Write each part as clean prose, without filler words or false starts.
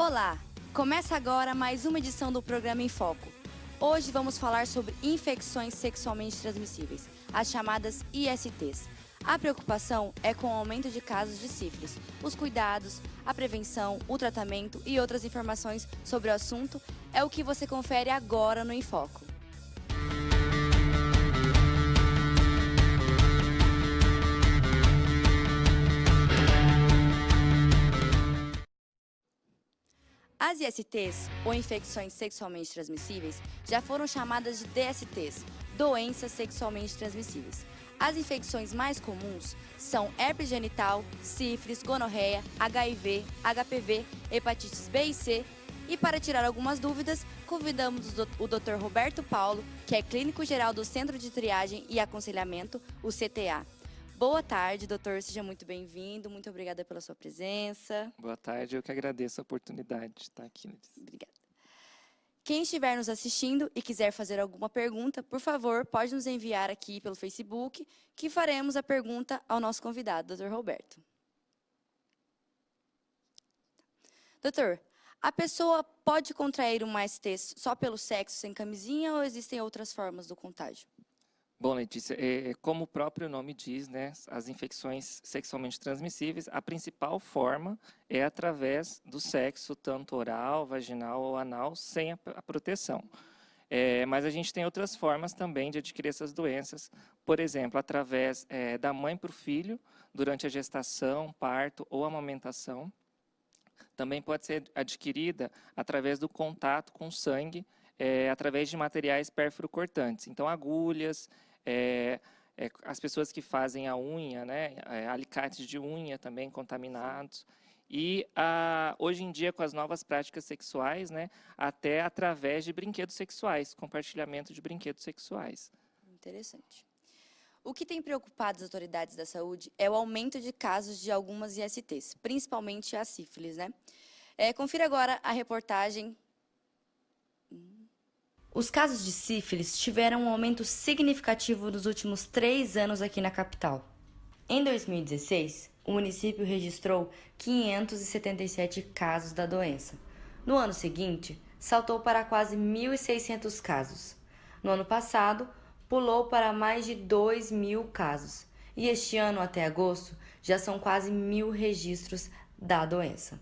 Olá! Começa agora mais uma edição do programa Em Foco. Hoje vamos falar sobre infecções sexualmente transmissíveis, as chamadas ISTs. A preocupação é com o aumento de casos de sífilis. Os cuidados, a prevenção, o tratamento e outras informações sobre o assunto é o que você confere agora no Em Foco. As ISTs, ou infecções sexualmente transmissíveis, já foram chamadas de DSTs, doenças sexualmente transmissíveis. As infecções mais comuns são herpes genital, sífilis, gonorreia, HIV, HPV, hepatites B e C. E para tirar algumas dúvidas, convidamos o Dr. Roberto Paulo, que é clínico geral do Centro de Triagem e Aconselhamento, o CTA. Boa tarde, doutor. Seja muito bem-vindo. Muito obrigada pela sua presença. Boa tarde. Eu que agradeço a oportunidade de estar aqui. Obrigada. Quem estiver nos assistindo e quiser fazer alguma pergunta, por favor, pode nos enviar aqui pelo Facebook, que faremos a pergunta ao nosso convidado, Dr. Roberto. Doutor, a pessoa pode contrair uma IST só pelo sexo, sem camisinha, ou existem outras formas do contágio? Bom, Letícia, como o próprio nome diz, né, as infecções sexualmente transmissíveis, a principal forma é através do sexo, tanto oral, vaginal ou anal, sem a proteção. Mas a gente tem outras formas também de adquirir essas doenças, por exemplo, através da mãe para o filho, durante a gestação, parto ou amamentação. Também pode ser adquirida através do contato com sangue, através de materiais pérfuro-cortantes. Então, agulhas, as pessoas que fazem a unha, né, alicates de unha também contaminados. E hoje em dia, com as novas práticas sexuais, né, até através de brinquedos sexuais, compartilhamento de brinquedos sexuais. Interessante. O que tem preocupado as autoridades da saúde é o aumento de casos de algumas ISTs, principalmente a sífilis, né? Confira agora a reportagem. Os casos de sífilis tiveram um aumento significativo nos últimos 3 anos aqui na capital. Em 2016, o município registrou 577 casos da doença. No ano seguinte, saltou para quase 1.600 casos. No ano passado, pulou para mais de 2.000 casos. E este ano, até agosto, já são quase 1.000 registros da doença.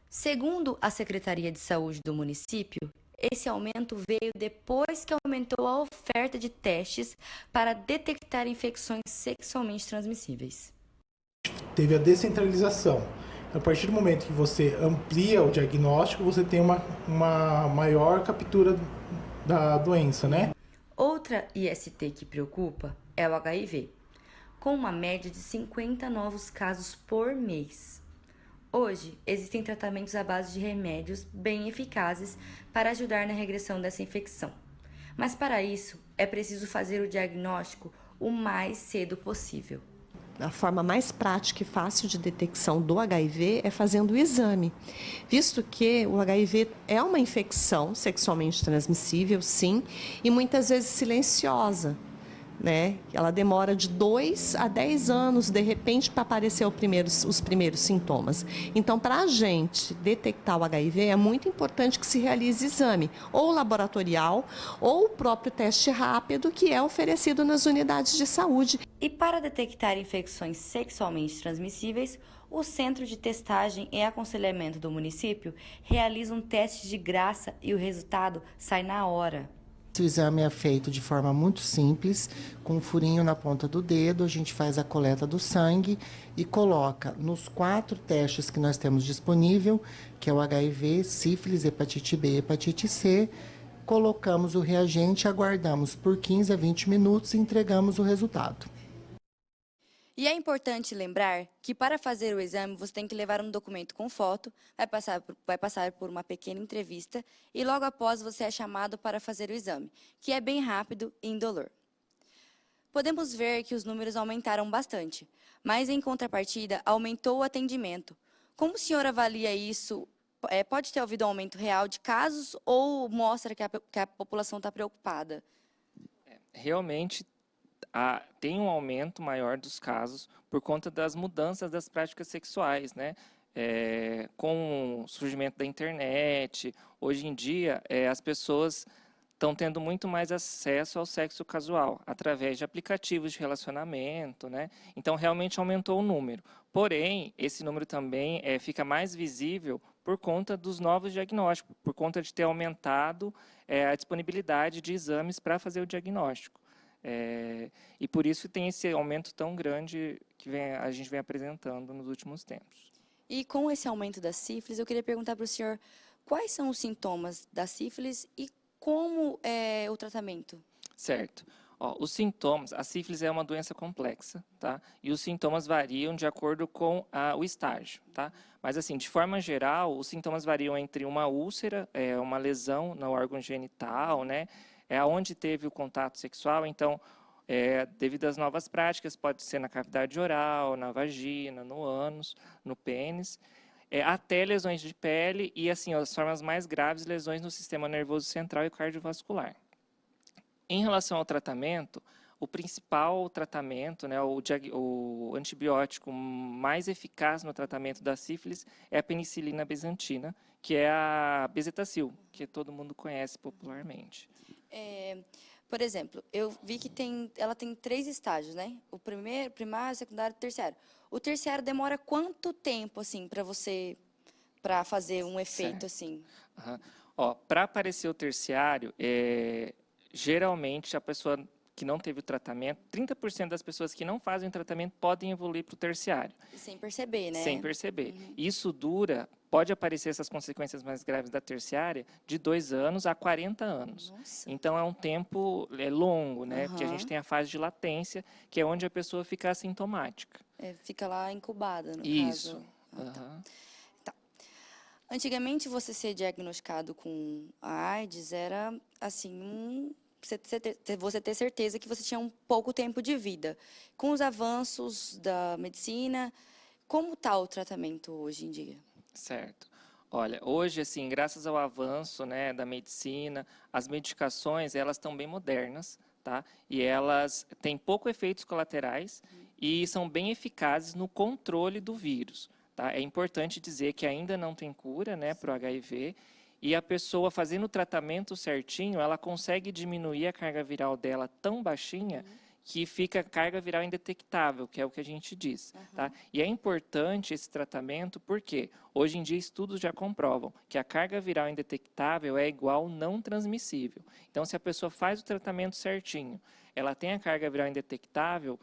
Segundo a Secretaria de Saúde do município, esse aumento veio depois que aumentou a oferta de testes para detectar infecções sexualmente transmissíveis. Teve a descentralização. A partir do momento que você amplia o diagnóstico, você tem uma maior captura da doença, né? Outra IST que preocupa é o HIV, com uma média de 50 novos casos por mês. Hoje, existem tratamentos à base de remédios bem eficazes para ajudar na regressão dessa infecção. Mas para isso, é preciso fazer o diagnóstico o mais cedo possível. A forma mais prática e fácil de detecção do HIV é fazendo o exame, visto que o HIV é uma infecção sexualmente transmissível, sim, e muitas vezes silenciosa, né? Ela demora de 2 a 10 anos, de repente, para aparecer os primeiros sintomas. Então, para a gente detectar o HIV, é muito importante que se realize exame, ou laboratorial, ou o próprio teste rápido, que é oferecido nas unidades de saúde. E para detectar infecções sexualmente transmissíveis, o Centro de Testagem e Aconselhamento do município realiza um teste de graça e o resultado sai na hora. O exame é feito de forma muito simples, com um furinho na ponta do dedo, a gente faz a coleta do sangue e coloca nos 4 testes que nós temos disponível, que é o HIV, sífilis, hepatite B e hepatite C, colocamos o reagente, aguardamos por 15 a 20 minutos e entregamos o resultado. E é importante lembrar que para fazer o exame você tem que levar um documento com foto, vai passar por uma pequena entrevista e logo após você é chamado para fazer o exame, que é bem rápido e indolor. Podemos ver que os números aumentaram bastante, mas em contrapartida aumentou o atendimento. Como o senhor avalia isso? Pode ter havido um aumento real de casos ou mostra que a população está preocupada? Realmente, tem um aumento maior dos casos por conta das mudanças das práticas sexuais, né? Com o surgimento da internet, hoje em dia, as pessoas estão tendo muito mais acesso ao sexo casual, através de aplicativos de relacionamento, né? Então, realmente aumentou o número. Porém, esse número também fica mais visível por conta dos novos diagnósticos, por conta de ter aumentado a disponibilidade de exames para fazer o diagnóstico. E por isso tem esse aumento tão grande que a gente vem apresentando nos últimos tempos. E com esse aumento da sífilis, eu queria perguntar para o senhor quais são os sintomas da sífilis e como é o tratamento? Certo. Os sintomas, a sífilis é uma doença complexa, tá? E os sintomas variam de acordo com o estágio, tá? Mas assim, de forma geral, os sintomas variam entre uma úlcera, uma lesão no órgão genital, né? Onde teve o contato sexual, então, devido às novas práticas, pode ser na cavidade oral, na vagina, no ânus, no pênis, até lesões de pele e, assim, as formas mais graves, lesões no sistema nervoso central e cardiovascular. Em relação ao tratamento, o principal tratamento, né, o antibiótico mais eficaz no tratamento da sífilis é a penicilina bizantina, que é a bezetacil, que todo mundo conhece popularmente. Por exemplo, eu vi que ela tem 3 estágios, né? O primeiro, primário, secundário e terciário. O terciário demora quanto tempo, assim, para fazer um efeito, assim? Para aparecer o terciário, geralmente a pessoa que não teve o tratamento, 30% das pessoas que não fazem o tratamento podem evoluir para o terciário. Sem perceber, né? Sem perceber. Isso pode aparecer essas consequências mais graves da terciária de 2 anos a 40 anos. Nossa. Então é um tempo longo, né? Porque a gente tem a fase de latência, que é onde a pessoa fica assintomática. Fica lá incubada, no Isso. caso. Tá. Antigamente, você ser diagnosticado com a AIDS era, assim, você ter certeza que você tinha um pouco tempo de vida. Com os avanços da medicina, como está o tratamento hoje em dia? Certo. Olha, hoje, assim, graças ao avanço, né, da medicina, as medicações, elas estão bem modernas, tá? E elas têm pouco efeitos colaterais e são bem eficazes no controle do vírus, tá? É importante dizer que ainda não tem cura, né, para o HIV, e a pessoa fazendo o tratamento certinho, ela consegue diminuir a carga viral dela tão baixinha que fica carga viral indetectável, que é o que a gente diz. Tá? E é importante esse tratamento porque hoje em dia estudos já comprovam que a carga viral indetectável é igual não transmissível. Então, se a pessoa faz o tratamento certinho, ela tem a carga viral indetectável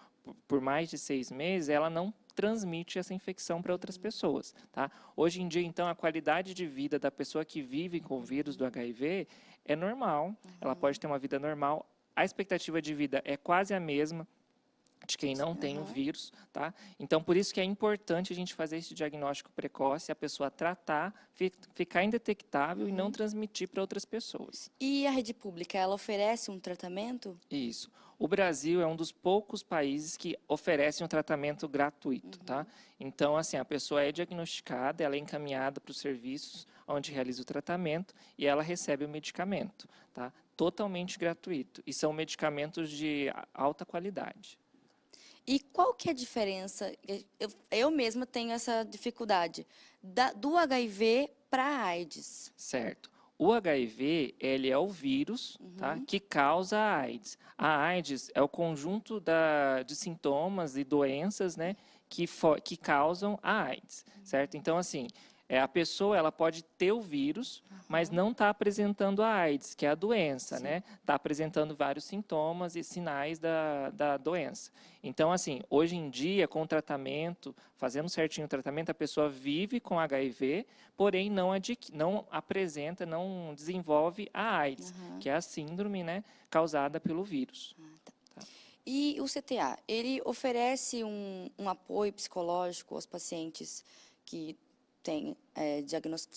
por mais de 6 meses, ela não transmite essa infecção para outras pessoas. Tá? Hoje em dia, então, a qualidade de vida da pessoa que vive com o vírus do HIV é normal, ela pode ter uma vida normal. A expectativa de vida é quase a mesma de quem não tem o vírus, tá? Então, por isso que é importante a gente fazer esse diagnóstico precoce, a pessoa tratar, ficar indetectável e não transmitir para outras pessoas. E a rede pública, ela oferece um tratamento? Isso. O Brasil é um dos poucos países que oferece um tratamento gratuito, tá? Então, assim, a pessoa é diagnosticada, ela é encaminhada para os serviços onde realiza o tratamento e ela recebe o medicamento, tá? Totalmente gratuito. E são medicamentos de alta qualidade. E qual que é a diferença? Eu mesma tenho essa dificuldade do HIV para a AIDS. Certo. O HIV, ele é o vírus, tá, que causa a AIDS. A AIDS é o conjunto de sintomas e doenças, né, que causam a AIDS, certo? Então, assim, a pessoa ela pode ter o vírus, mas não está apresentando a AIDS, que é a doença, né? Está apresentando vários sintomas e sinais da doença. Então, assim, hoje em dia, com o tratamento, fazendo certinho o tratamento, a pessoa vive com HIV, porém não apresenta, não desenvolve a AIDS, que é a síndrome, né, causada pelo vírus. E o CTA, ele oferece um apoio psicológico aos pacientes que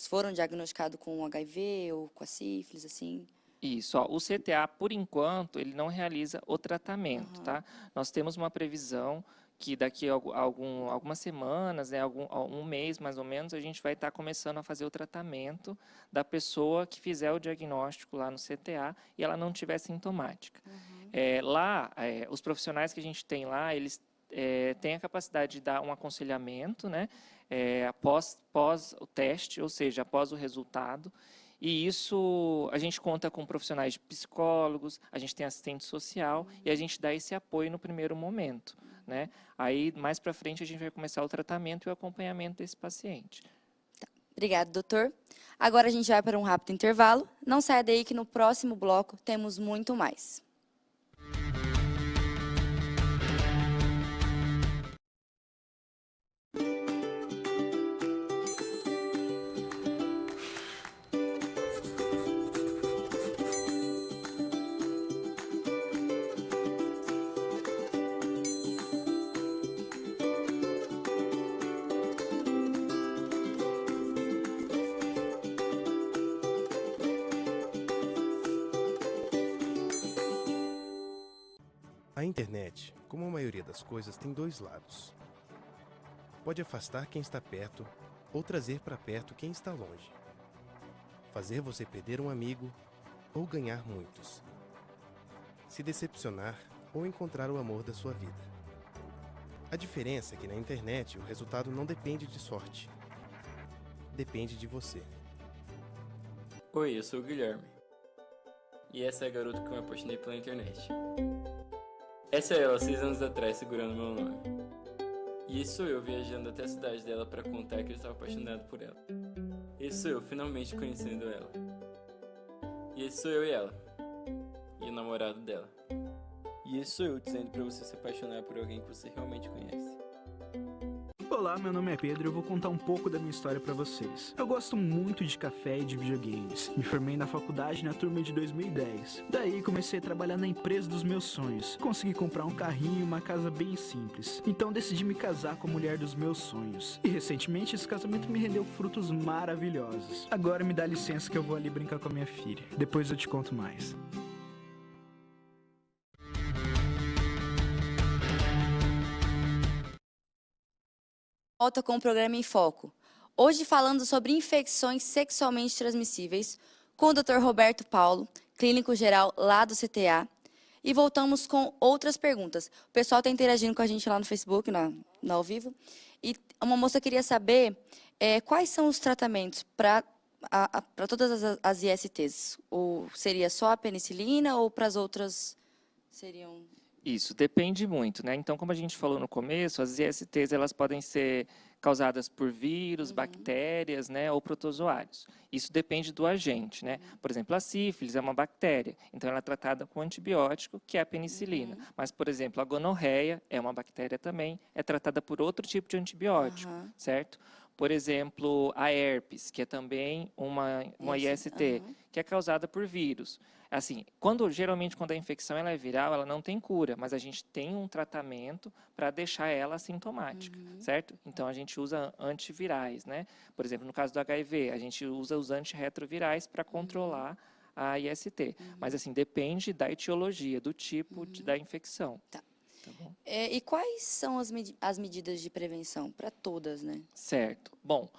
foram diagnosticados com HIV ou com a sífilis, assim? Isso, o CTA, por enquanto, ele não realiza o tratamento, tá? Nós temos uma previsão que daqui a algumas semanas, né, um mês mais ou menos, a gente vai estar começando a fazer o tratamento da pessoa que fizer o diagnóstico lá no CTA e ela não tiver sintomática. Os profissionais que a gente tem lá, eles tem a capacidade de dar um aconselhamento, né, após o teste, ou seja, após o resultado. E isso a gente conta com profissionais de psicólogos, a gente tem assistente social e a gente dá esse apoio no primeiro momento, né? Aí, mais para frente, a gente vai começar o tratamento e o acompanhamento desse paciente. Obrigada, doutor. Agora a gente vai para um rápido intervalo. Não saia daí que no próximo bloco temos muito mais. A internet, como a maioria das coisas, tem dois lados. Pode afastar quem está perto ou trazer para perto quem está longe. Fazer você perder um amigo ou ganhar muitos. Se decepcionar ou encontrar o amor da sua vida. A diferença é que na internet o resultado não depende de sorte. Depende de você. Oi, eu sou o Guilherme. E essa é a garota que eu me apaixonei pela internet. Essa é ela, 6 anos atrás, segurando meu nome. E esse sou eu viajando até a cidade dela para contar que eu estava apaixonado por ela. Esse sou eu finalmente conhecendo ela. E esse sou eu e ela. E o namorado dela. E esse sou eu dizendo para você se apaixonar por alguém que você realmente conhece. Olá, meu nome é Pedro e eu vou contar um pouco da minha história pra vocês. Eu gosto muito de café e de videogames. Me formei na faculdade na turma de 2010. Daí comecei a trabalhar na empresa dos meus sonhos. Consegui comprar um carrinho e uma casa bem simples. Então decidi me casar com a mulher dos meus sonhos. E recentemente esse casamento me rendeu frutos maravilhosos. Agora me dá licença que eu vou ali brincar com a minha filha. Depois eu te conto mais. Volta com o programa Em Foco. Hoje falando sobre infecções sexualmente transmissíveis com o Dr. Roberto Paulo, clínico geral lá do CTA. E voltamos com outras perguntas. O pessoal está interagindo com a gente lá no Facebook, no ao vivo. E uma moça queria saber quais são os tratamentos para todas as ISTs. Ou seria só a penicilina ou para as outras seriam... Isso, depende muito, né? Então, como a gente falou no começo, as ISTs elas podem ser causadas por vírus, bactérias, né, ou protozoários. Isso depende do agente, né? Por exemplo, a sífilis é uma bactéria, então ela é tratada com antibiótico, que é a penicilina. Mas, por exemplo, a gonorreia é uma bactéria também, é tratada por outro tipo de antibiótico, certo? Por exemplo, a herpes, que é também uma IST, que é causada por vírus. Assim, geralmente quando a infecção ela é viral, ela não tem cura, mas a gente tem um tratamento para deixar ela assintomática, certo? Então, a gente usa antivirais, né? Por exemplo, no caso do HIV, a gente usa os antirretrovirais para controlar a IST. Mas, assim, depende da etiologia, do tipo da infecção. Tá. Tá bom? E quais são as medidas de prevenção para todas, né? Certo. Bom,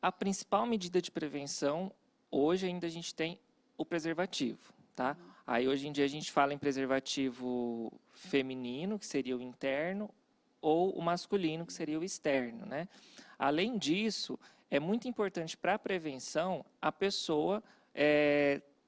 a principal medida de prevenção, hoje ainda a gente tem o preservativo, tá? Aí, hoje em dia, a gente fala em preservativo feminino, que seria o interno, ou o masculino, que seria o externo, né? Além disso, é muito importante para a prevenção a pessoa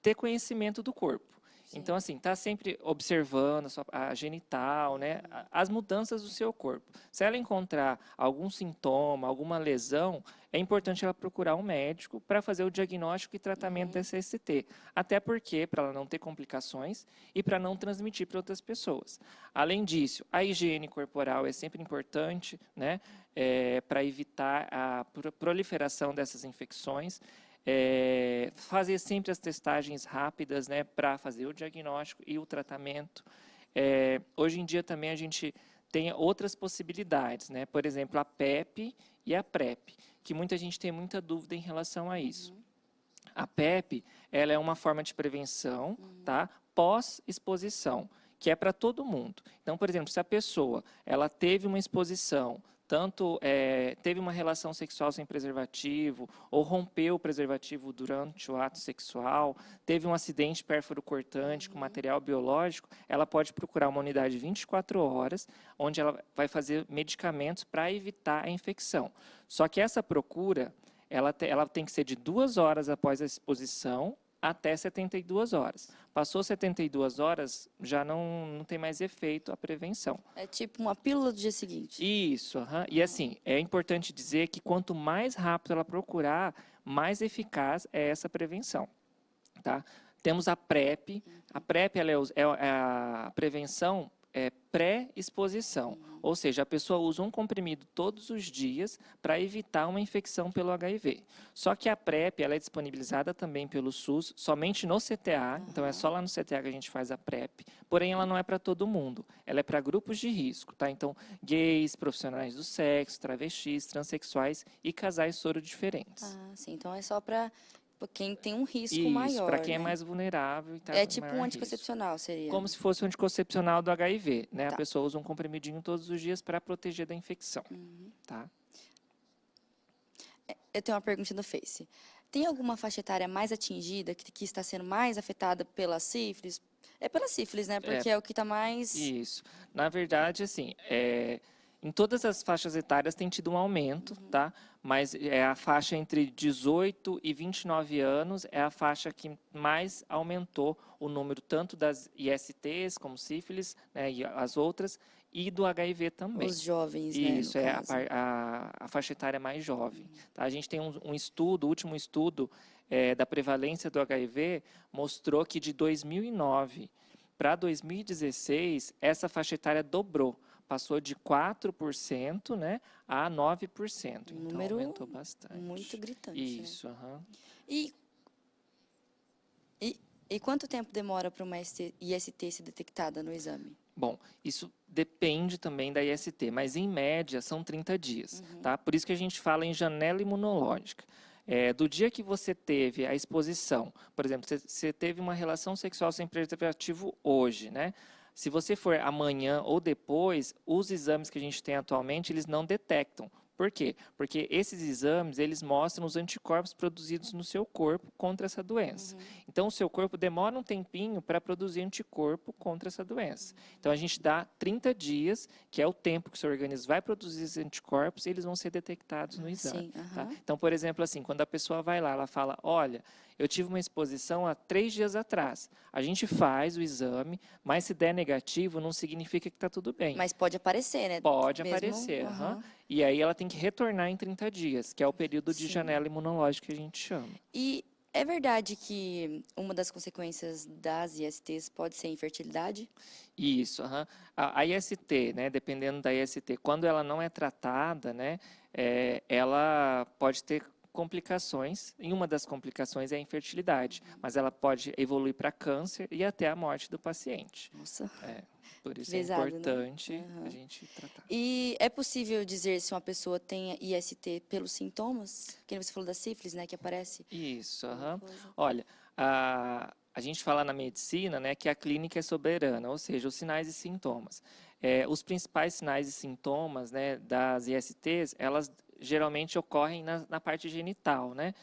ter conhecimento do corpo. Então, assim, tá sempre observando a genital, né? As mudanças do seu corpo. Se ela encontrar algum sintoma, alguma lesão, é importante ela procurar um médico para fazer o diagnóstico e tratamento dessa ST. Até porque, para ela não ter complicações e para não transmitir para outras pessoas. Além disso, a higiene corporal é sempre importante, né? Para evitar a proliferação dessas infecções. Fazer sempre as testagens rápidas, né, para fazer o diagnóstico e o tratamento. Hoje em dia também a gente tem outras possibilidades, né? Por exemplo, a PEP e a PrEP, que muita gente tem muita dúvida em relação a isso. A PEP, ela é uma forma de prevenção, tá? Pós-exposição, que é para todo mundo. Então, por exemplo, se a pessoa ela teve uma exposição tanto teve uma relação sexual sem preservativo, ou rompeu o preservativo durante o ato sexual, teve um acidente pérfuro-cortante com material biológico, ela pode procurar uma unidade 24 horas, onde ela vai fazer medicamentos para evitar a infecção. Só que essa procura, ela tem que ser de 2 horas após a exposição até 72 horas. Passou 72 horas, já não tem mais efeito a prevenção. É tipo uma pílula do dia seguinte. Isso, e assim, é importante dizer que quanto mais rápido ela procurar, mais eficaz é essa prevenção, tá? Temos a PrEP. A PrEP ela é a prevenção pré-exposição, ou seja, a pessoa usa um comprimido todos os dias para evitar uma infecção pelo HIV. Só que a PrEP ela é disponibilizada também pelo SUS, somente no CTA, então é só lá no CTA que a gente faz a PrEP, porém ela não é para todo mundo, ela é para grupos de risco, tá? Então, gays, profissionais do sexo, travestis, transexuais e casais soro diferentes. Ah, sim, então é só para quem tem um risco Isso, maior, para quem né? é mais vulnerável. E tá É com tipo maior um risco. anticoncepcional, seria? Como se fosse um anticoncepcional do HIV, né? Tá. A pessoa usa um comprimidinho todos os dias para proteger da infecção, tá? Eu tenho uma pergunta no Face. Tem alguma faixa etária mais atingida, que está sendo mais afetada pela sífilis? É pela sífilis, né? Porque é o que está mais... Isso. Na verdade, assim, em todas as faixas etárias tem tido um aumento, tá? Mas a faixa entre 18 e 29 anos é a faixa que mais aumentou o número tanto das ISTs, como sífilis, né, e as outras, e do HIV também. Os jovens, Isso, né, no caso. a faixa etária mais jovem. Tá? A gente tem um estudo, o último estudo da prevalência do HIV, mostrou que de 2009 para 2016, essa faixa etária dobrou. Passou de 4%, né, a 9%. Então, Número aumentou bastante. muito gritante. Isso, E quanto tempo demora para uma IST ser detectada no exame? Bom, isso depende também da IST, mas em média são 30 dias, tá? Por isso que a gente fala em janela imunológica. Do dia que você teve a exposição, por exemplo, você teve uma relação sexual sem preservativo hoje, né? Se você for amanhã ou depois, os exames que a gente tem atualmente, eles não detectam. Por quê? Porque esses exames, eles mostram os anticorpos produzidos no seu corpo contra essa doença. Então, o seu corpo demora um tempinho para produzir anticorpo contra essa doença. Então, a gente dá 30 dias, que é o tempo que o seu organismo vai produzir esses anticorpos, e eles vão ser detectados no exame. Sim, Tá? Então, por exemplo, assim, quando a pessoa vai lá, ela fala, olha, eu tive uma exposição há 3 dias atrás. A gente faz o exame, mas se der negativo, não significa que está tudo bem. Mas pode aparecer, né? Pode Mesmo? aparecer, E aí ela tem que retornar em 30 dias, que é o período de Sim. janela imunológica que a gente chama. E é verdade que uma das consequências das ISTs pode ser a infertilidade? Isso, A IST, né, dependendo da IST, quando ela não é tratada, né, ela pode ter complicações, e uma das complicações é a infertilidade, mas ela pode evoluir para câncer e até a morte do paciente. Nossa. Por isso Pesado, é né? importante a gente tratar. E é possível dizer se uma pessoa tem IST pelos sintomas? Que você falou da sífilis, né, que aparece? Isso, coisa. Olha, a gente fala na medicina, né, que a clínica é soberana, ou seja, os sinais e sintomas. Os principais sinais e sintomas, né, das ISTs, elas geralmente ocorrem na parte genital, né?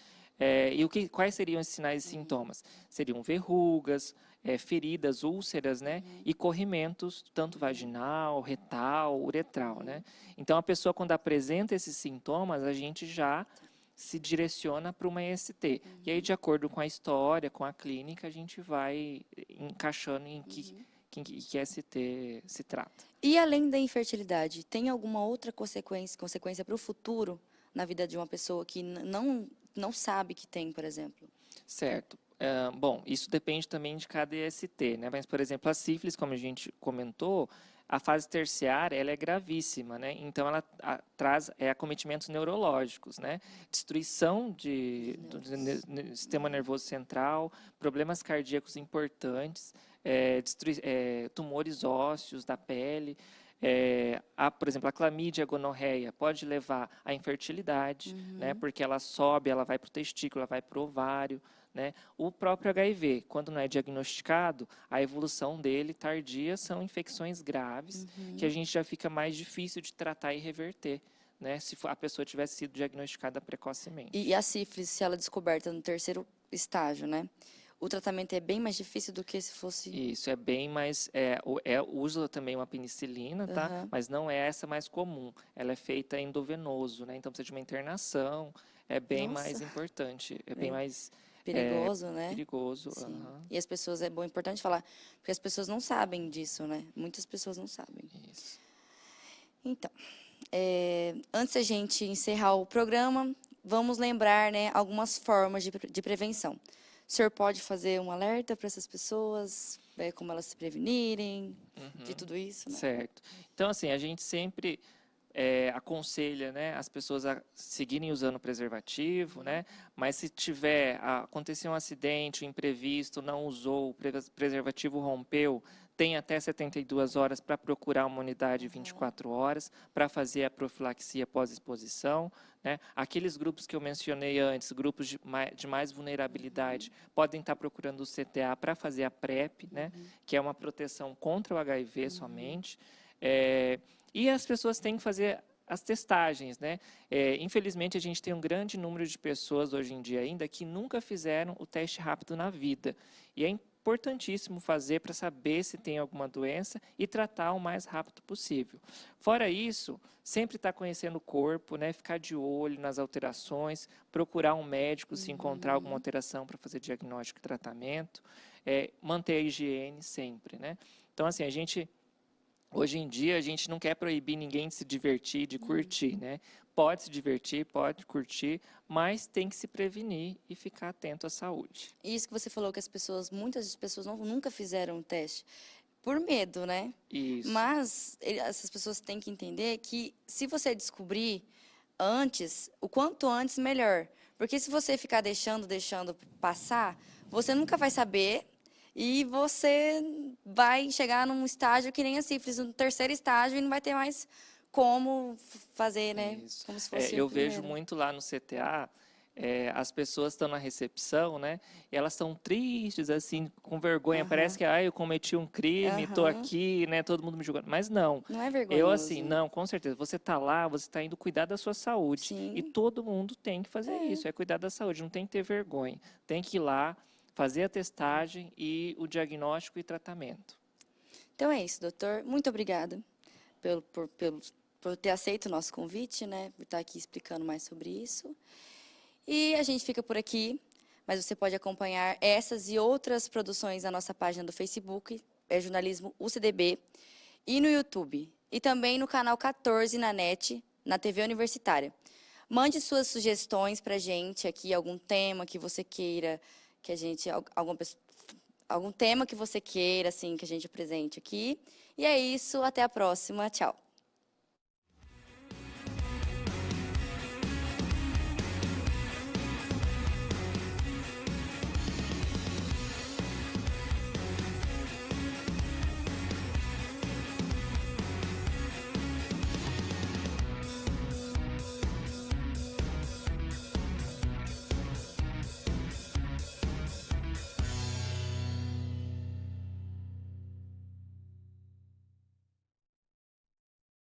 Quais seriam esses sinais e sintomas? Seriam verrugas, feridas, úlceras, né? E corrimentos, tanto vaginal, retal, uretral, né? Então, a pessoa, quando apresenta esses sintomas, a gente já se direciona para uma IST. E aí, de acordo com a história, com a clínica, a gente vai encaixando em que IST se trata. E além da infertilidade, tem alguma outra consequência para o futuro na vida de uma pessoa que não sabe que tem, por exemplo? Certo. Bom, isso depende também de cada IST, né? Mas, por exemplo, a sífilis, como a gente comentou, a fase terciária, ela é gravíssima, né? Então, ela traz acometimentos neurológicos, né? Destruição do sistema nervoso central, problemas cardíacos importantes, tumores ósseos da pele, Por exemplo, a clamídia, a gonorreia pode levar à infertilidade, né? Porque ela sobe, ela vai para o testículo, ela vai para o ovário, né? O próprio HIV, quando não é diagnosticado, a evolução dele tardia são infecções graves, que a gente já fica mais difícil de tratar e reverter, né? Se a pessoa tivesse sido diagnosticada precocemente. E a sífilis, se ela é descoberta no 3º estágio, né? O tratamento é bem mais difícil do que se fosse... Isso, é bem mais... usa também uma penicilina, tá? Mas não é essa mais comum. Ela é feita endovenoso, né? Então precisa de uma internação, é bem mais importante, é bem mais... perigoso, né? Perigoso. Sim. E as pessoas, importante falar, porque as pessoas não sabem disso, né? Muitas pessoas não sabem. Isso. Então, antes da gente encerrar o programa, vamos lembrar, né, algumas formas de prevenção. O senhor pode fazer um alerta para essas pessoas, como elas se prevenirem de tudo isso, né? Certo. Então, assim, a gente sempre aconselha, né, as pessoas a seguirem usando preservativo, né? Mas se acontecer um acidente, um imprevisto, não usou, o preservativo rompeu, tem até 72 horas para procurar uma unidade 24 horas para fazer a profilaxia pós-exposição, né? Aqueles grupos que eu mencionei antes, grupos de mais vulnerabilidade, podem estar procurando o CTA para fazer a PrEP, né? Que é uma proteção contra o HIV somente. E as pessoas têm que fazer as testagens, né? Infelizmente, a gente tem um grande número de pessoas hoje em dia ainda que nunca fizeram o teste rápido na vida. E é importantíssimo fazer para saber se tem alguma doença e tratar o mais rápido possível. Fora isso, sempre estar conhecendo o corpo, né? Ficar de olho nas alterações, procurar um médico se encontrar alguma alteração para fazer diagnóstico e tratamento, manter a higiene sempre, né? Então, assim, hoje em dia, a gente não quer proibir ninguém de se divertir, de curtir, né? Pode se divertir, pode curtir, mas tem que se prevenir e ficar atento à saúde. Isso que você falou, que muitas pessoas nunca fizeram o teste, por medo, né? Isso. Mas essas pessoas têm que entender que se você descobrir antes, o quanto antes, melhor. Porque se você ficar deixando passar, você nunca vai saber. E você vai chegar num estágio que nem a sífilis, no 3º estágio, e não vai ter mais como fazer, né? Isso. Como se fosse eu vejo muito lá no CTA, as pessoas estão na recepção, né? E elas estão tristes, assim, com vergonha. Parece que, eu cometi um crime, estou aqui, né? Todo mundo me julgando. Mas não. Não é vergonhoso. Não, com certeza. Você está lá, você está indo cuidar da sua saúde. Sim. E todo mundo tem que fazer isso, cuidar da saúde. Não tem que ter vergonha. Tem que ir lá, fazer a testagem e o diagnóstico e tratamento. Então é isso, doutor. Muito obrigada por ter aceito o nosso convite, né? Por estar aqui explicando mais sobre isso. E a gente fica por aqui, mas você pode acompanhar essas e outras produções na nossa página do Facebook, Jornalismo UCDB, e no YouTube. E também no canal 14 na NET, na TV Universitária. Mande suas sugestões para a gente aqui, algum tema que você queira que a gente, algum tema que você queira, assim, que a gente apresente aqui. E é isso, até a próxima, tchau.